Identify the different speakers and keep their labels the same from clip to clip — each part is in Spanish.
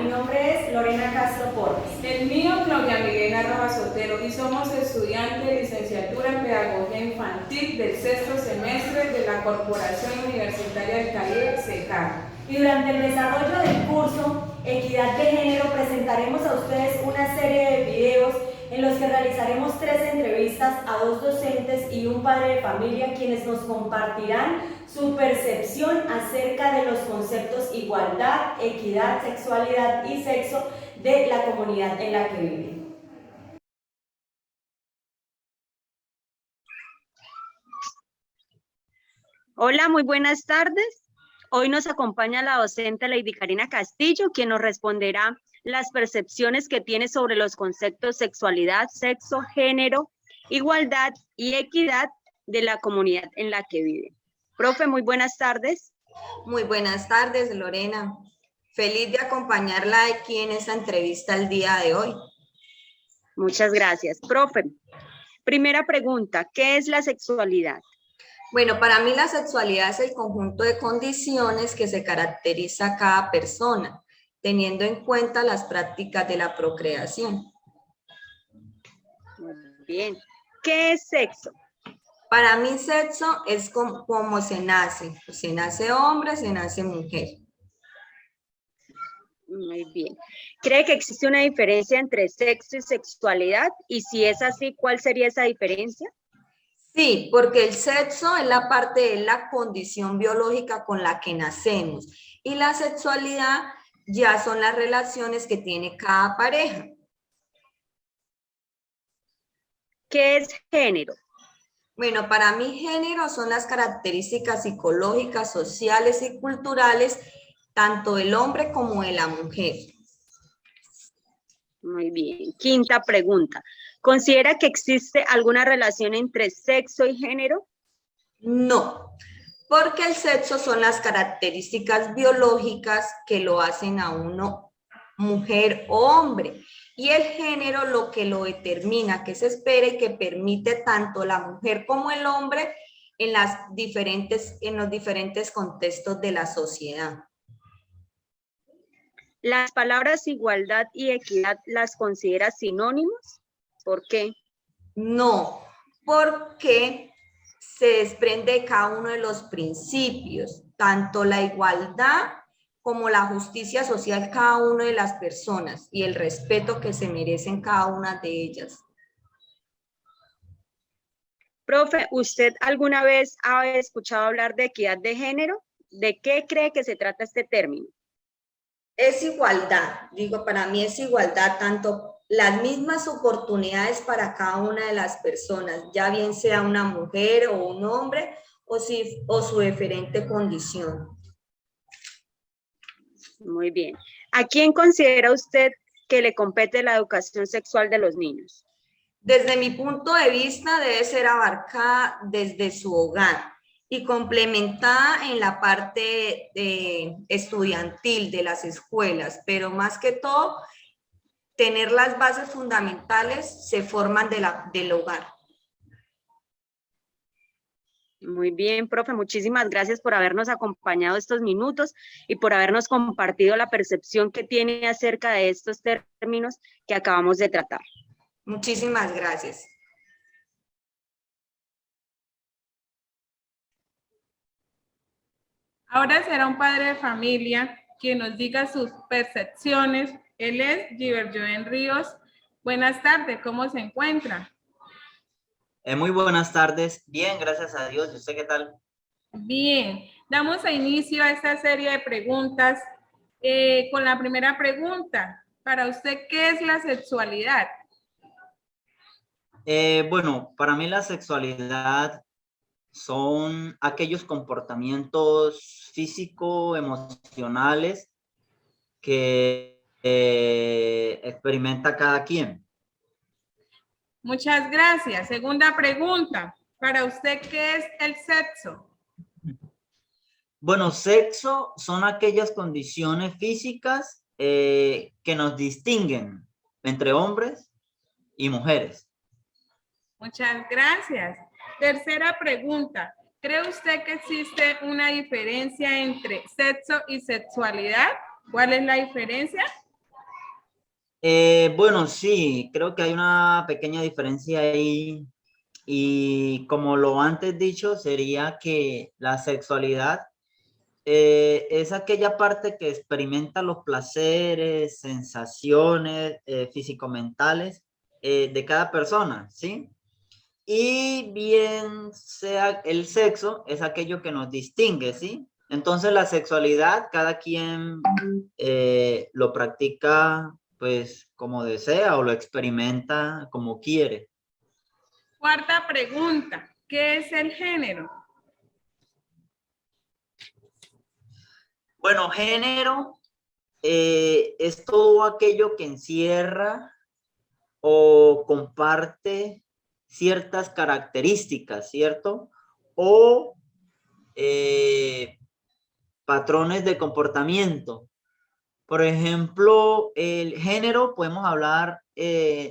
Speaker 1: Mi nombre es Lorena Castro Porras.
Speaker 2: El mío, Claudia Milena Rojas Sotero, y somos estudiantes de licenciatura en Pedagogía Infantil del sexto semestre de la Corporación Universitaria del Caribe, CECAR.
Speaker 1: Y durante el desarrollo del curso Equidad de Género presentaremos a ustedes una serie de videos en los que realizaremos 3 entrevistas a 2 docentes y un padre de familia, quienes nos compartirán su percepción acerca de los conceptos igualdad, equidad, sexualidad y sexo de la comunidad en la que viven.
Speaker 3: Hola, muy buenas tardes. Hoy nos acompaña la docente Lady Karina Castillo, quien nos responderá las percepciones que tiene sobre los conceptos sexualidad, sexo, género, igualdad y equidad de la comunidad en la que vive. Profe, muy buenas tardes.
Speaker 4: Muy buenas tardes, Lorena. Feliz de acompañarla aquí en esta entrevista el día de hoy.
Speaker 3: Muchas gracias. Profe, primera pregunta, ¿qué es la sexualidad?
Speaker 4: Bueno, para mí la sexualidad es el conjunto de condiciones que se caracteriza a cada persona, teniendo en cuenta las prácticas de la procreación.
Speaker 3: Muy bien. ¿Qué es sexo?
Speaker 4: Para mí sexo es como se nace hombre, se nace mujer.
Speaker 3: Muy bien. ¿Cree que existe una diferencia entre sexo y sexualidad? Y si es así, ¿cuál sería esa diferencia?
Speaker 4: Sí, porque el sexo es la parte de la condición biológica con la que nacemos y la sexualidad ya son las relaciones que tiene cada pareja.
Speaker 3: ¿Qué es género?
Speaker 4: Bueno, para mí género son las características psicológicas, sociales y culturales tanto del hombre como de la mujer.
Speaker 3: Muy bien. Quinta pregunta. ¿Considera que existe alguna relación entre sexo y género?
Speaker 4: No, porque el sexo son las características biológicas que lo hacen a uno mujer o hombre. Y el género lo que lo determina, que se espera y que permite tanto la mujer como el hombre en los diferentes contextos de la sociedad.
Speaker 3: ¿Las palabras igualdad y equidad las considera sinónimos? ¿Por qué?
Speaker 4: No, porque se desprende de cada uno de los principios, tanto la igualdad como la justicia social cada una de las personas y el respeto que se merecen cada una de ellas.
Speaker 3: Profe, ¿usted alguna vez ha escuchado hablar de equidad de género? ¿De qué cree que se trata este término?
Speaker 4: Es igualdad, digo, para mí es igualdad, tanto las mismas oportunidades para cada una de las personas, ya bien sea una mujer o un hombre o su diferente condición.
Speaker 3: Muy bien. ¿A quién considera usted que le compete la educación sexual de los niños?
Speaker 4: Desde mi punto de vista, debe ser abarcada desde su hogar y complementada en la parte estudiantil de las escuelas, pero más que todo, tener las bases fundamentales se forman del hogar.
Speaker 3: Muy bien, profe, muchísimas gracias por habernos acompañado estos minutos y por habernos compartido la percepción que tiene acerca de estos términos que acabamos de tratar.
Speaker 4: Muchísimas gracias.
Speaker 2: Ahora será un padre de familia quien nos diga sus percepciones. Él es Giverjoen Ríos. Buenas tardes, ¿cómo se encuentra?
Speaker 5: Muy buenas tardes. Bien, gracias a Dios. ¿Y usted qué tal?
Speaker 2: Bien, damos a inicio a esta serie de preguntas con la primera pregunta. Para usted, ¿qué es la sexualidad?
Speaker 5: Bueno, para mí la sexualidad son aquellos comportamientos físico-emocionales que experimenta cada quien.
Speaker 2: Muchas gracias. Segunda pregunta. Para usted, ¿qué es el sexo?
Speaker 5: Bueno, sexo son aquellas condiciones físicas que nos distinguen entre hombres y mujeres.
Speaker 2: Muchas gracias. Tercera pregunta. ¿Cree usted que existe una diferencia entre sexo y sexualidad? ¿Cuál es la diferencia?
Speaker 5: Bueno, sí, creo que hay una pequeña diferencia ahí y como lo antes dicho, sería que la sexualidad es aquella parte que experimenta los placeres, sensaciones físico-mentales de cada persona, ¿sí? Y bien sea el sexo, es aquello que nos distingue, ¿sí? Entonces la sexualidad, cada quien lo practica pues como desea o lo experimenta como quiere.
Speaker 2: Cuarta pregunta, ¿qué es el género?
Speaker 5: Bueno, género es todo aquello que encierra o comparte ciertas características, ¿cierto? O patrones de comportamiento. Por ejemplo, el género podemos hablar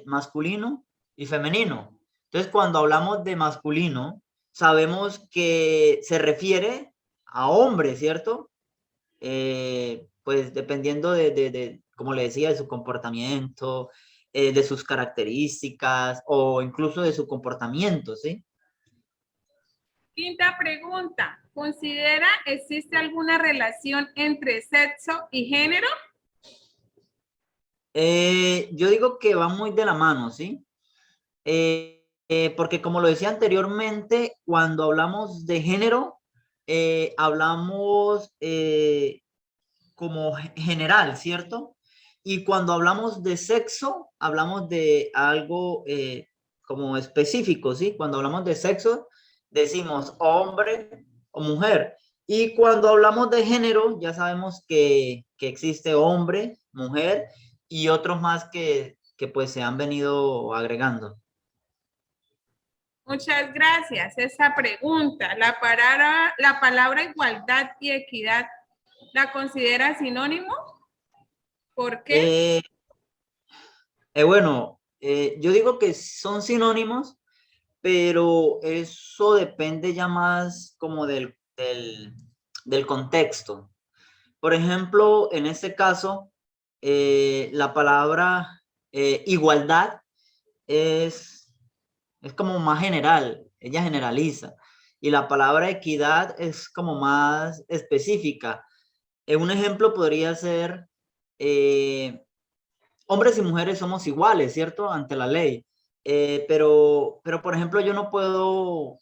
Speaker 5: masculino y femenino. Entonces, cuando hablamos de masculino, sabemos que se refiere a hombre, ¿cierto? Pues dependiendo como le decía, de su comportamiento, de sus características o incluso de su comportamiento, ¿sí?
Speaker 2: Quinta pregunta, ¿considera existe alguna relación entre sexo y género?
Speaker 5: Yo digo que va muy de la mano, ¿sí? Porque como lo decía anteriormente, cuando hablamos de género, hablamos como general, ¿cierto? Y cuando hablamos de sexo, hablamos de algo como específico, ¿sí? Cuando hablamos de sexo, decimos hombre o mujer. Y cuando hablamos de género, ya sabemos que existe hombre, mujer y otros más que pues se han venido agregando.
Speaker 2: Muchas gracias. Esa pregunta, la palabra igualdad y equidad, ¿la considera sinónimo? ¿Por qué?
Speaker 5: Eh, bueno, yo digo que son sinónimos, pero eso depende ya más como del contexto. Por ejemplo, en este caso, la palabra igualdad es, es como más general, ella generaliza, y la palabra equidad es como más específica. Un ejemplo podría ser, hombres y mujeres somos iguales, ¿cierto? Ante la ley. Pero, por ejemplo, yo no puedo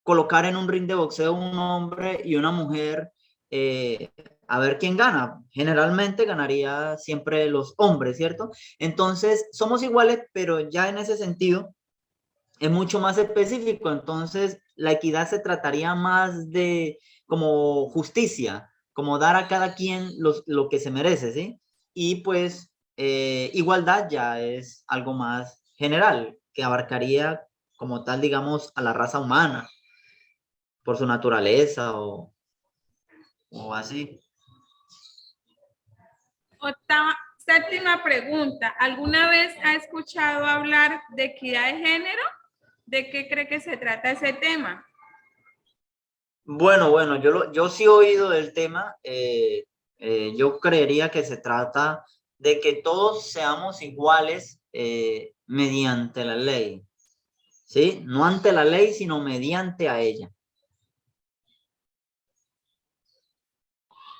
Speaker 5: colocar en un ring de boxeo un hombre y una mujer eh, a ver quién gana. Generalmente ganaría siempre los hombres, ¿cierto? Entonces, somos iguales, pero ya en ese sentido es mucho más específico. Entonces, la equidad se trataría más de como justicia, como dar a cada quien lo que se merece, ¿sí? Y pues igualdad ya es algo más general, que abarcaría como tal, digamos, a la raza humana por su naturaleza o así.
Speaker 2: Séptima pregunta, ¿alguna vez ha escuchado hablar de equidad de género? ¿De qué cree que se trata ese tema?
Speaker 5: Bueno, yo sí he oído del tema. Yo creería que se trata de que todos seamos iguales mediante la ley, ¿sí? No ante la ley, sino mediante a ella.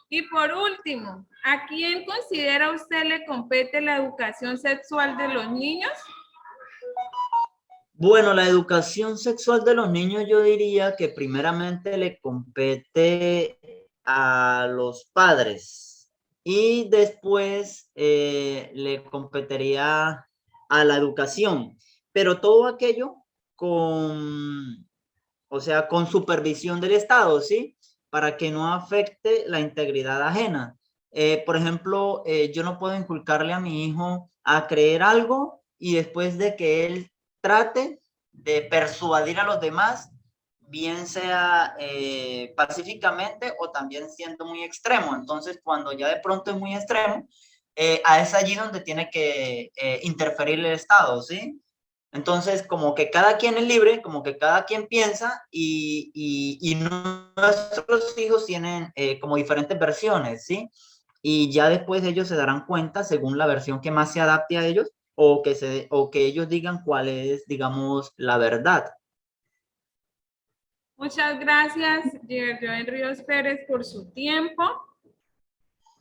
Speaker 2: Y por último, ¿a quién considera usted le compete la educación sexual de los niños?
Speaker 5: Bueno, la educación sexual de los niños yo diría que primeramente le compete a los padres y después le competiría a la educación, pero todo aquello con, o sea, con supervisión del Estado, ¿sí? Para que no afecte la integridad ajena. Por ejemplo, yo no puedo inculcarle a mi hijo a creer algo y después de que él trate de persuadir a los demás, bien sea pacíficamente o también siendo muy extremo. Entonces, cuando ya de pronto es muy extremo, es allí donde tiene que interferir el Estado, ¿sí? Entonces, como que cada quien es libre, como que cada quien piensa y nuestros hijos tienen como diferentes versiones, ¿sí? y ya después ellos se darán cuenta según la versión que más se adapte a ellos o que ellos digan cuál es, digamos, la verdad.
Speaker 2: Muchas gracias, Joven Ríos Pérez, por su tiempo.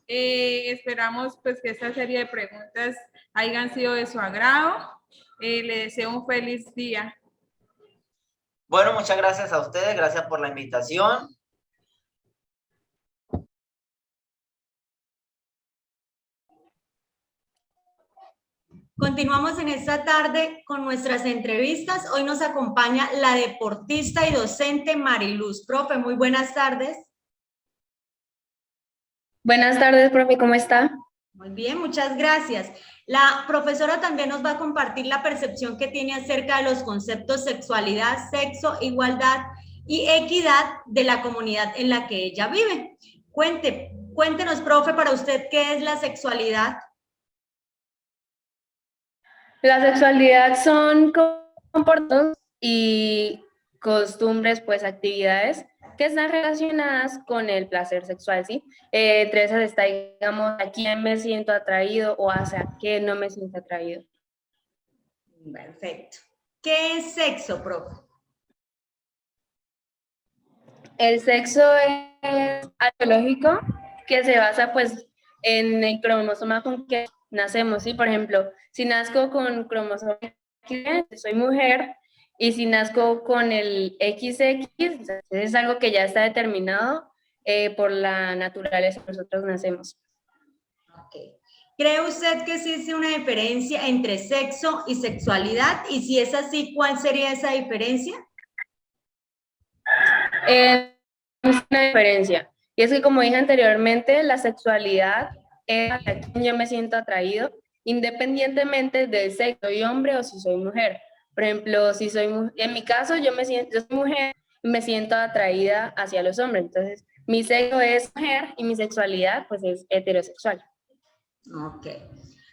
Speaker 2: Esperamos pues que esta serie de preguntas hayan sido de su agrado. Le deseo un feliz día.
Speaker 5: Bueno, muchas gracias a ustedes, gracias por la invitación.
Speaker 1: Continuamos en esta tarde con nuestras entrevistas. Hoy nos acompaña la deportista y docente Mariluz. Profe, muy buenas tardes.
Speaker 6: Buenas tardes, profe, ¿cómo está?
Speaker 1: Muy bien, muchas gracias. La profesora también nos va a compartir la percepción que tiene acerca de los conceptos sexualidad, sexo, igualdad y equidad de la comunidad en la que ella vive. Cuéntenos, profe, para usted, ¿qué es la sexualidad?
Speaker 6: La sexualidad son comportamientos y costumbres, pues actividades que están relacionadas con el placer sexual, ¿sí? Entre esas está, digamos, a quién me siento atraído o hacia qué no me siento atraído.
Speaker 1: Perfecto. ¿Qué es sexo, profe?
Speaker 6: El sexo es algo biológico que se basa, pues, en el cromosoma con que nacemos, ¿sí? Por ejemplo, si nazco con cromosoma X, soy mujer, y si nazco con el XX, es algo que ya está determinado por la naturaleza que nosotros nacemos.
Speaker 1: Okay. ¿Cree usted que existe una diferencia entre sexo y sexualidad? Y si es así, ¿cuál sería esa diferencia?
Speaker 6: Es una diferencia. Y es que, como dije anteriormente, la sexualidad es a quien yo me siento atraído, independientemente del sexo, soy hombre o si soy mujer. Por ejemplo, si soy en mi caso, yo soy mujer y me siento atraída hacia los hombres. Entonces, mi sexo es mujer y mi sexualidad, pues, es heterosexual.
Speaker 1: Ok.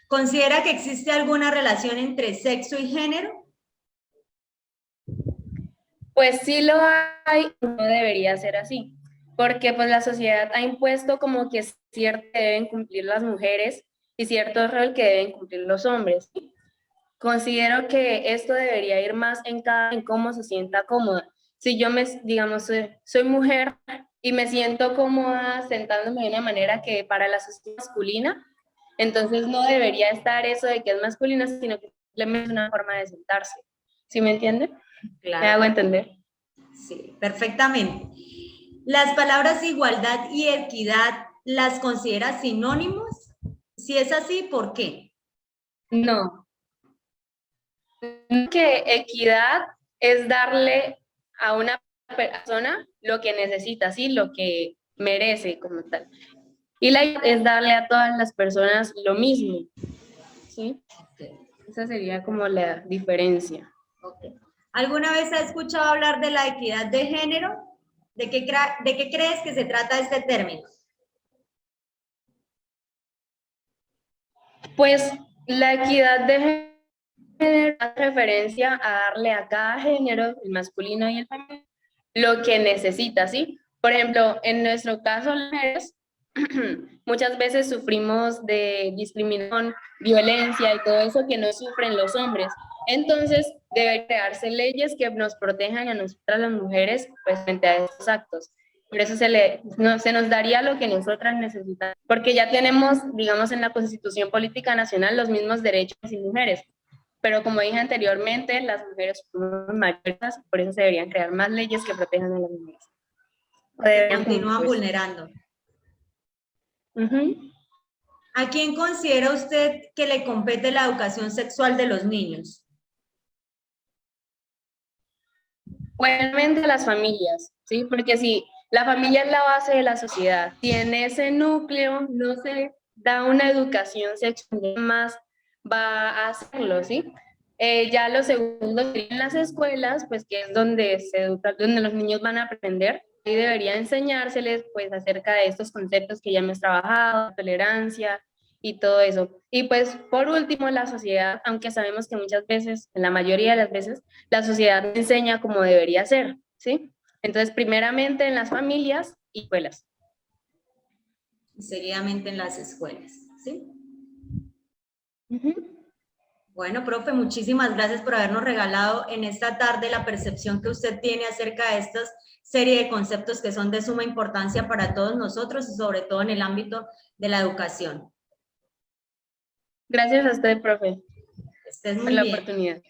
Speaker 1: ¿Considera que existe alguna relación entre sexo y género?
Speaker 6: Pues sí lo hay, no debería ser así, porque pues la sociedad ha impuesto como que cierto que deben cumplir las mujeres y cierto rol que deben cumplir los hombres. Considero que esto debería ir más en cómo se sienta cómoda. Si yo digamos, soy mujer y me siento cómoda sentándome de una manera que para la sociedad es masculina, entonces no debería estar eso de que es masculina, sino que simplemente es una forma de sentarse. ¿Sí me entiende?
Speaker 1: Claro.
Speaker 6: ¿Me hago entender?
Speaker 1: Sí, perfectamente. ¿Las palabras igualdad y equidad las considera sinónimos? Si es así, ¿por qué?
Speaker 6: No. Que equidad es darle a una persona lo que necesita, ¿sí? Lo que merece como tal. Y la igualdad es darle a todas las personas lo mismo, ¿sí? Esa sería como la diferencia.
Speaker 1: Okay. ¿Alguna vez has escuchado hablar de la equidad de género? ¿De qué crees que se trata este término?
Speaker 6: Pues la equidad de género hace referencia a darle a cada género, el masculino y el femenino, lo que necesita, ¿sí? Por ejemplo, en nuestro caso, las mujeres, muchas veces sufrimos de discriminación, violencia y todo eso que no sufren los hombres. Entonces, debe crearse leyes que nos protejan a nosotras las mujeres pues, frente a estos actos. Por eso se nos daría lo que nosotras necesitamos, porque ya tenemos, digamos, en la Constitución Política Nacional los mismos derechos y mujeres. Pero como dije anteriormente, las mujeres son mayores, por eso se deberían crear más leyes que protejan a las mujeres.
Speaker 1: Se continúan vulnerando. ¿A quién considera usted que le compete la educación sexual de los niños?
Speaker 6: Buenamente a las familias, ¿sí? Porque si la familia es la base de la sociedad, tiene ese núcleo, no se da una educación sexual, más va a hacerlo, ¿sí? Ya lo segundo en las escuelas, pues que es donde se educa, donde los niños van a aprender, y debería enseñárseles pues acerca de estos conceptos que ya hemos trabajado, tolerancia y todo eso. Y pues por último la sociedad, aunque sabemos que muchas veces, la mayoría de las veces, la sociedad enseña como debería ser, ¿sí? Entonces primeramente en las familias y escuelas.
Speaker 4: seguidamente en las escuelas, ¿sí?
Speaker 6: Ujú.
Speaker 4: Bueno, profe, muchísimas gracias por habernos regalado en esta tarde la percepción que usted tiene acerca de esta serie de conceptos que son de suma importancia para todos nosotros y sobre todo en el ámbito de la educación.
Speaker 6: Gracias a usted, profe,
Speaker 4: Estés
Speaker 6: por
Speaker 4: muy
Speaker 6: la
Speaker 4: bien.
Speaker 6: oportunidad.